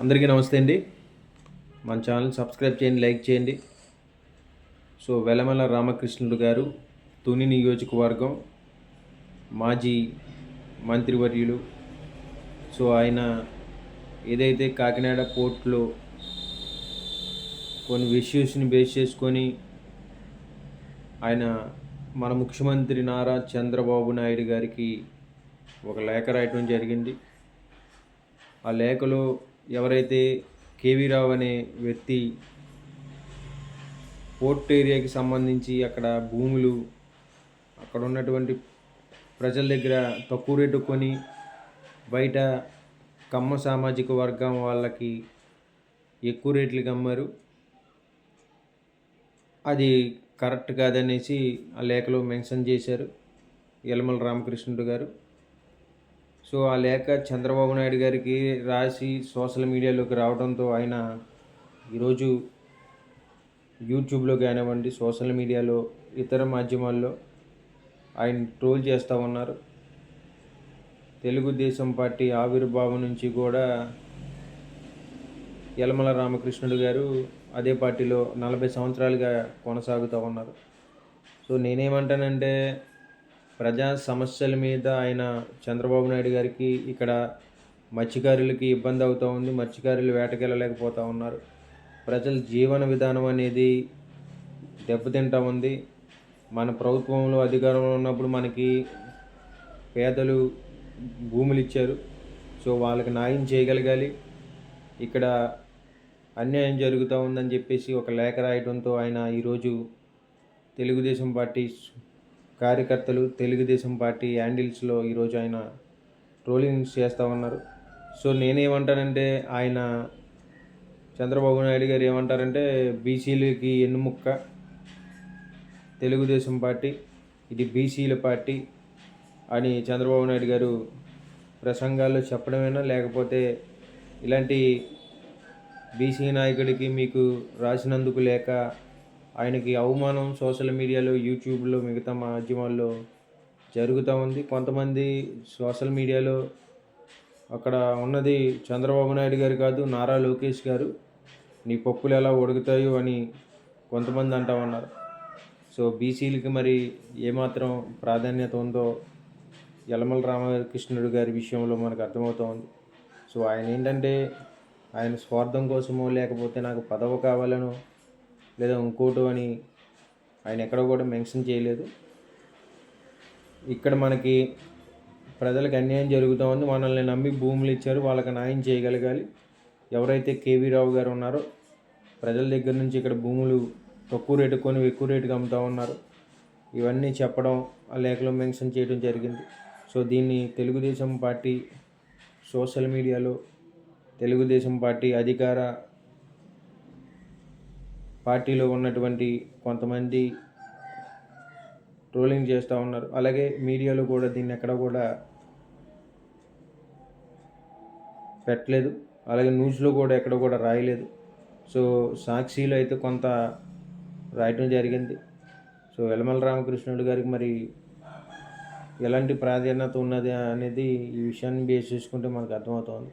అందరికీ నమస్తే అండి. మన ఛానల్ సబ్స్క్రైబ్ చేయండి, లైక్ చేయండి. సో వెలమల రామకృష్ణుడు గారు తుని నియోజకవర్గం మాజీ మంత్రివర్యులు. సో ఆయన ఏదైతే కాకినాడ పోర్టులో కొన్ని ఇష్యూస్ని బేస్ చేసుకొని ఆయన మన ముఖ్యమంత్రి నారా చంద్రబాబు నాయుడు గారికి ఒక లేఖ రాయటం జరిగింది. ఆ లేఖలో ఎవరైతే కేవీ రావు అనే వ్యక్తి పోర్ట్ ఏరియాకి సంబంధించి అక్కడ భూములు అక్కడ ఉన్నటువంటి ప్రజల దగ్గర తక్కువ రేటు కొని బయట కమ్మ సామాజిక వర్గం వాళ్ళకి ఎక్కువ రేట్లకి అమ్మారు, అది కరెక్ట్ కాదనేసి ఆ లేఖలో మెన్షన్ చేశారు యలమల రామకృష్ణుడు గారు. సో ఆ లేఖ చంద్రబాబు నాయుడు గారికి రాసి సోషల్ మీడియాలోకి రావడంతో ఆయన ఈరోజు యూట్యూబ్లో కానివ్వండి, సోషల్ మీడియాలో, ఇతర మాధ్యమాల్లో ఆయన ట్రోల్ చేస్తూ ఉన్నారు. తెలుగుదేశం పార్టీ ఆవిర్భావం నుంచి కూడా యలమల రామకృష్ణుడు గారు అదే పార్టీలో 40 సంవత్సరాలుగా కొనసాగుతూ ఉన్నారు. సో నేనేమంటానంటే, ప్రజా సమస్యల మీద ఆయన చంద్రబాబు నాయుడు గారికి ఇక్కడ మత్స్యకారులకి ఇబ్బంది అవుతూ ఉంది, మత్స్యకారులు వేటకెళ్ళలేకపోతూ ఉన్నారు, ప్రజల జీవన విధానం అనేది దెబ్బతింటూ ఉంది. మన ప్రభుత్వంలో అధికారంలో ఉన్నప్పుడు మనకి పేదలు భూములు ఇచ్చారు, సో వాళ్ళకి న్యాయం చేయగలగాలి. ఇక్కడ అన్యాయం జరుగుతూ ఉందని చెప్పేసి ఒక లేఖ రాయడంతో ఆయన ఈరోజు తెలుగుదేశం పార్టీ కార్యకర్తలు, తెలుగుదేశం పార్టీ హ్యాండిల్స్లో ఈరోజు ఆయన ట్రోలింగ్స్ చేస్తూ ఉన్నారు. సో నేనేమంటానంటే, ఆయన చంద్రబాబు నాయుడు గారు ఏమంటారంటే, బీసీలకి ఎన్నుముక్క తెలుగుదేశం పార్టీ, ఇది బీసీల పార్టీ అని చంద్రబాబు నాయుడు గారు ప్రసంగాల్లో చెప్పడమేనా, లేకపోతే ఇలాంటి బీసీ నాయకుడికి మీకు రాసినందుకు లేక ఆయనకి అవమానం సోషల్ మీడియాలో, యూట్యూబ్లో, మిగతా మాధ్యమాల్లో జరుగుతూ ఉంది. కొంతమంది సోషల్ మీడియాలో అక్కడ ఉన్నది చంద్రబాబు నాయుడు గారు కాదు, నారా లోకేష్ గారు, నీ పప్పులు ఎలా ఉడుకుతాయో అని కొంతమంది అంటూ ఉన్నారు. సో బీసీలకి మరి ఏమాత్రం ప్రాధాన్యత ఉందో యలమల రామకృష్ణుడు గారి విషయంలో మనకు అర్థమవుతోంది. సో ఆయన ఏంటంటే, ఆయన స్వార్థం కోసమో లేకపోతే నాకు పదవి కావాలనో లేదా ఇంకోటో అని ఆయన ఎక్కడ కూడా మెన్షన్ చేయలేదు. ఇక్కడ మనకి ప్రజలకు అన్యాయం జరుగుతూ ఉంది, మనల్ని నమ్మి భూములు ఇచ్చారు, వాళ్ళకి న్యాయం చేయగలగాలి. ఎవరైతే కేవీ రావు గారు ఉన్నారో ప్రజల దగ్గర నుంచి ఇక్కడ భూములు తక్కువ రేటు కొని ఎక్కువ రేటుకి అమ్ముతూ ఉన్నారు, ఇవన్నీ చెప్పడం ఆ లేఖలో మెన్షన్ చేయడం జరిగింది. సో దీన్ని తెలుగుదేశం పార్టీ సోషల్ మీడియాలో, తెలుగుదేశం పార్టీ అధికార పార్టీలో ఉన్నటువంటి కొంతమంది ట్రోలింగ్ చేస్తూ ఉన్నారు. అలాగే మీడియాలో కూడా దీన్ని ఎక్కడ కూడా పెట్టలేదు, అలాగే న్యూస్లో కూడా ఎక్కడ కూడా రాయలేదు. సో సాక్షిలో అయితే కొంత రాయటం జరిగింది. సో యలమల రామకృష్ణుడు గారికి మరి ఎలాంటి ప్రాధాన్యత ఉన్నది అనేది ఈ విషయాన్ని బేస్ చేసుకుంటే మనకు అర్థమవుతుంది.